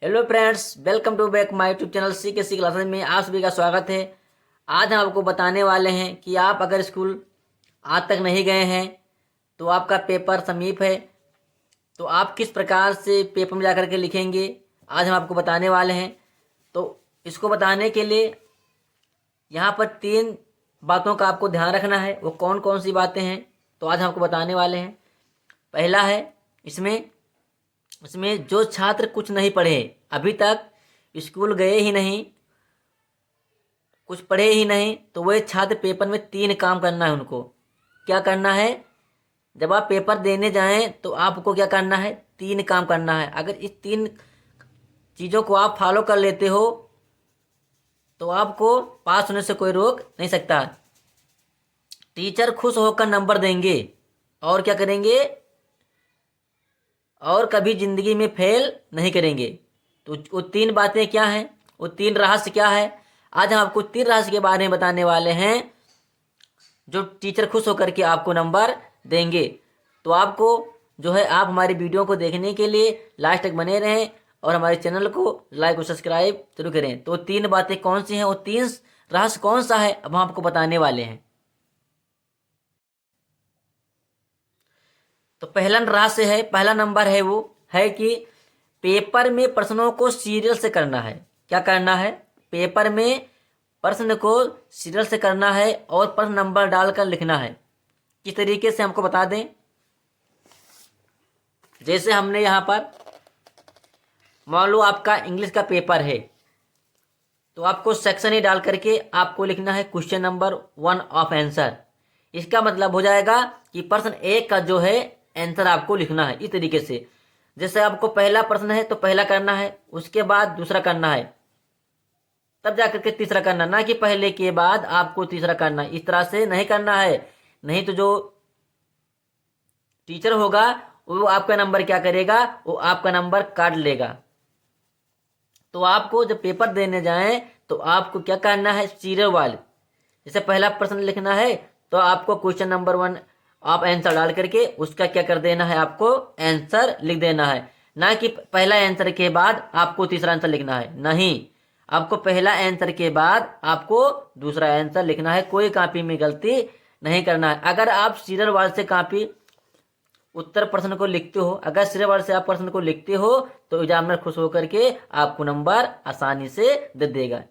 Hello friends, welcome to back my YouTube channel C K C classes में आप सभी का स्वागत है। आज हम आपको बताने वाले हैं कि आप अगर स्कूल आज तक नहीं गए हैं तो आपका पेपर समीप है, तो आप किस प्रकार से पेपर में जाकर के लिखेंगे आज हम आपको बताने वाले हैं। तो इसको बताने के लिए यहाँ पर 3 बातों का आपको ध्यान रखना है। वो कौन कौन सी बातें हैं तो आज हम आपको बताने वाले हैं। पहला है, इसमें इसमें जो छात्र कुछ नहीं पढ़े, अभी तक स्कूल गए ही नहीं, कुछ पढ़े ही नहीं, तो वह छात्र पेपर में 3 काम करना है उनको। क्या करना है? जब आप पेपर देने जाएं तो आपको क्या करना है? 3 काम करना है। अगर इस 3 चीज़ों को आप फॉलो कर लेते हो तो आपको पास होने से कोई रोक नहीं सकता। टीचर खुश होकर नंबर देंगे और क्या करेंगे, और कभी जिंदगी में फेल नहीं करेंगे। तो वो 3 बातें क्या हैं, वो 3 रहस्य क्या है, आज हम आपको 3 रहस्य के बारे में बताने वाले हैं जो टीचर खुश होकर के आपको नंबर देंगे। तो आपको जो है, आप हमारी वीडियो को देखने के लिए लास्ट तक बने रहें और हमारे चैनल को लाइक और सब्सक्राइब जरूर करें। तो 3 बातें कौन सी हैं, वो 3 रहस्य कौन सा है, अब हम आपको बताने वाले हैं। तो पहला रहस्य है, पहला नंबर है, वो है कि पेपर में प्रश्नों को सीरियल से करना है। क्या करना है? पेपर में प्रश्न को सीरियल से करना है और प्रश्न नंबर डालकर लिखना है। किस तरीके से हमको बता दें। जैसे हमने यहाँ पर मान लो आपका इंग्लिश का पेपर है, तो आपको सेक्शन ही डाल करके आपको लिखना है क्वेश्चन नंबर 1 ऑफ आंसर। इसका मतलब हो जाएगा कि प्रश्न 1 का जो है आंसर आपको लिखना है। इस तरीके से, जैसे आपको पहला प्रश्न है तो पहला करना है, उसके बाद दूसरा करना है, तब जाकर के तीसरा करना, ना कि पहले के बाद आपको तीसरा करना। इस तरह से नहीं करना है, नहीं तो जो टीचर होगा वो आपका नंबर क्या करेगा, वो आपका नंबर काट लेगा। तो आपको जब पेपर देने जाएं तो आपको क्या करना है, सीरियल वाले, जैसे पहला प्रश्न लिखना है तो आपको क्वेश्चन नंबर 1 आप आंसर डाल करके उसका क्या कर देना है, आपको आंसर लिख देना है। ना कि पहला आंसर के बाद आपको तीसरा आंसर लिखना है, नहीं, आपको पहला आंसर के बाद आपको दूसरा आंसर लिखना है। कोई कॉपी में गलती नहीं करना है। अगर आप सीरियल वाले से कॉपी उत्तर प्रश्न को लिखते हो, अगर सीरियल वाले से आप प्रश्न को लिखते हो तो एग्जामिनर खुश होकर के आपको नंबर आसानी से दे देगा।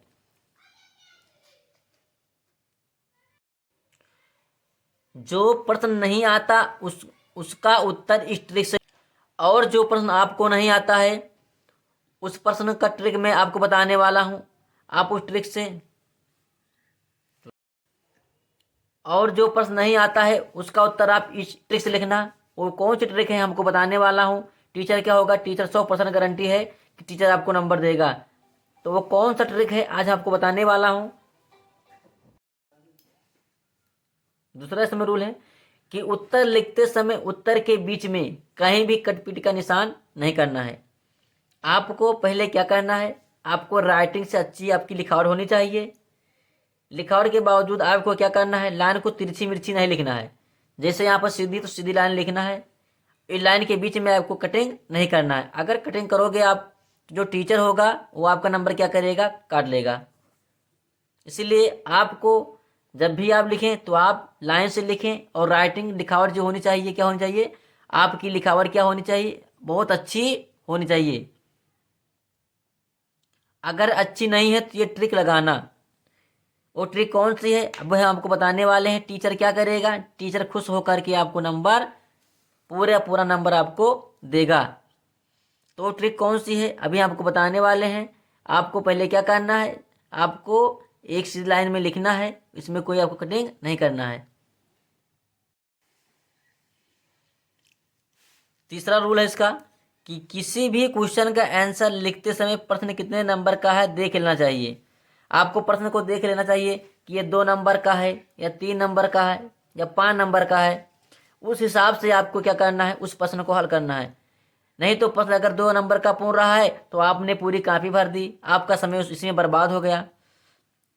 जो प्रश्न नहीं आता उसका उत्तर इस ट्रिक से, और जो प्रश्न आपको नहीं आता है उस प्रश्न का ट्रिक मैं आपको बताने वाला हूं। आप उस ट्रिक से, और जो प्रश्न नहीं आता है उसका उत्तर आप इस ट्रिक से लिखना। वो कौन सी ट्रिक है हमको बताने वाला हूँ। टीचर क्या होगा, टीचर 100% गारंटी है कि टीचर आपको नंबर देगा। तो वो कौन सा ट्रिक है आज आपको बताने वाला हूँ। दूसरा इसमें रूल है कि उत्तर लिखते समय उत्तर के बीच में कहीं भी कटपीट का निशान नहीं करना है। आपको पहले क्या करना है, आपको राइटिंग से अच्छी आपकी लिखावट होनी चाहिए। लिखावट के बावजूद आपको क्या करना है, लाइन को तिरछी मिर्ची नहीं लिखना है। जैसे यहाँ पर सीधी तो सीधी लाइन लिखना है, इस लाइन के बीच में आपको कटिंग नहीं करना है। अगर कटिंग करोगे आप, जो टीचर होगा वो आपका नंबर क्या करेगा, काट लेगा। इसीलिए आपको जब भी आप लिखें तो आप लाइन से लिखें, और राइटिंग लिखावट जो होनी चाहिए, क्या होनी चाहिए, आपकी लिखावट क्या होनी चाहिए, बहुत अच्छी होनी चाहिए। अगर अच्छी नहीं है तो ये ट्रिक लगाना। वो ट्रिक कौन सी है अब हम आपको बताने वाले हैं। टीचर क्या करेगा, टीचर खुश होकर के आपको नंबर, पूरा पूरा नंबर आपको देगा। तो वो ट्रिक कौन सी है अभी आपको बताने वाले हैं। आपको पहले क्या करना है, आपको एक सीधी लाइन में लिखना है, इसमें कोई आपको कटिंग नहीं करना है। तीसरा रूल है इसका कि किसी भी क्वेश्चन का आंसर लिखते समय प्रश्न कितने नंबर का है देख लेना चाहिए। आपको प्रश्न को देख लेना चाहिए कि ये 2 नंबर का है या 3 नंबर का है या 5 नंबर का है। उस हिसाब से आपको क्या करना है, उस प्रश्न को हल करना है। नहीं तो प्रश्न अगर 2 नंबर का पूर्ण रहा है तो आपने पूरी कॉपी भर दी, आपका समय इसमें बर्बाद हो गया।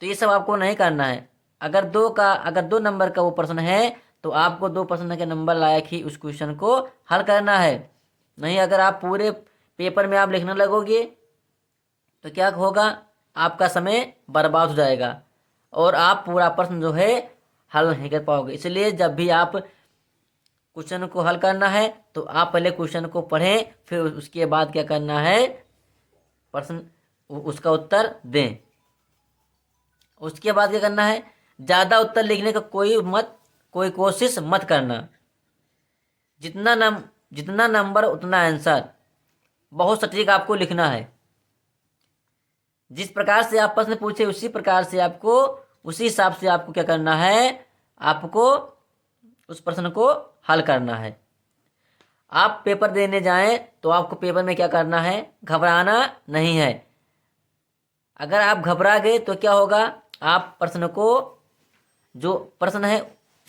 तो ये सब आपको नहीं करना है। अगर 2 नंबर का वो प्रश्न है तो आपको 2 प्रश्न के नंबर लायक ही उस क्वेश्चन को हल करना है। नहीं, अगर आप पूरे पेपर में आप लिखने लगोगे तो क्या होगा, आपका समय बर्बाद हो जाएगा और आप पूरा प्रश्न जो है हल नहीं कर पाओगे। इसलिए जब भी आप क्वेश्चन को हल करना है तो आप पहले क्वेश्चन को पढ़ें, फिर उसके बाद क्या करना है, प्रश्न उसका उत्तर दें। उसके बाद क्या करना है, ज़्यादा उत्तर लिखने का कोई कोशिश मत करना। जितना नंबर उतना आंसर, बहुत सटीक आपको लिखना है। जिस प्रकार से आप प्रश्न पूछे उसी प्रकार से आपको, उसी हिसाब से आपको क्या करना है, आपको उस प्रश्न को हल करना है। आप पेपर देने जाएं तो आपको पेपर में क्या करना है, घबराना नहीं है। अगर आप घबरा गए तो क्या होगा, आप प्रश्न को, जो प्रश्न है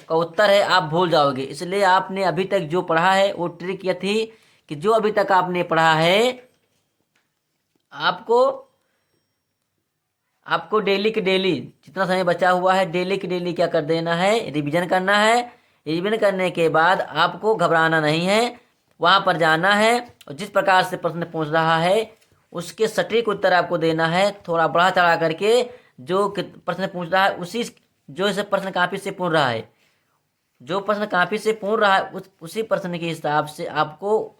का उत्तर है, आप भूल जाओगे। इसलिए आपने अभी तक जो पढ़ा है वो ट्रिक ये थी कि जो अभी तक आपने पढ़ा है आपको डेली की डेली, जितना समय बचा हुआ है डेली की डेली क्या कर देना है, रिवीजन करना है। रिवीजन करने के बाद आपको घबराना नहीं है, वहाँ पर जाना है और जिस प्रकार से प्रश्न पूछ रहा है उसके सटीक उत्तर आपको देना है। थोड़ा बढ़ा चढ़ा करके जो प्रश्न पूछ रहा है उसी, जो इसे प्रश्न कापी से पूछ रहा है, जो प्रश्न कापी से पूछ रहा है उसी प्रश्न के हिसाब से आपको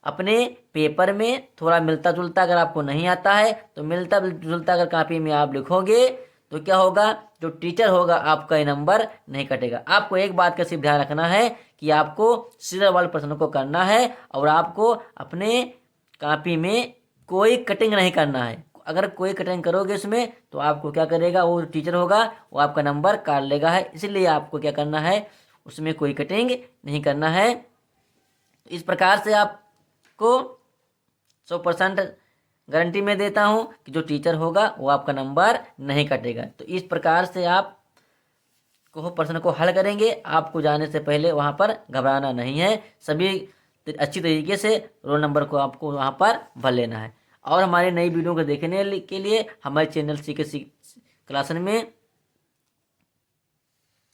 अपने पेपर में थोड़ा मिलता जुलता, अगर आपको नहीं आता है तो मिलता जुलता अगर कापी में आप लिखोगे तो क्या होगा, जो टीचर होगा आपका ये नंबर नहीं कटेगा। आपको एक बात का सिर्फ ध्यान रखना है कि आपको सीरियल वाले प्रश्नों को करना है और आपको अपने कापी में कोई कटिंग नहीं करना है। अगर कोई कटिंग करोगे इसमें तो आपको क्या करेगा, वो टीचर होगा वो आपका नंबर काट लेगा है। इसलिए आपको क्या करना है, उसमें कोई कटिंग नहीं करना है। इस प्रकार से आपको 100% गारंटी में देता हूँ कि जो टीचर होगा वो आपका नंबर नहीं कटेगा। तो इस प्रकार से आप को प्रश्न को हल करेंगे। आपको जाने से पहले वहाँ पर घबराना नहीं है, सभी अच्छी तरीके से रोल नंबर को आपको वहाँ पर भर लेना है। और हमारे नई वीडियो को देखने के लिए हमारे चैनल सीके क्लासन में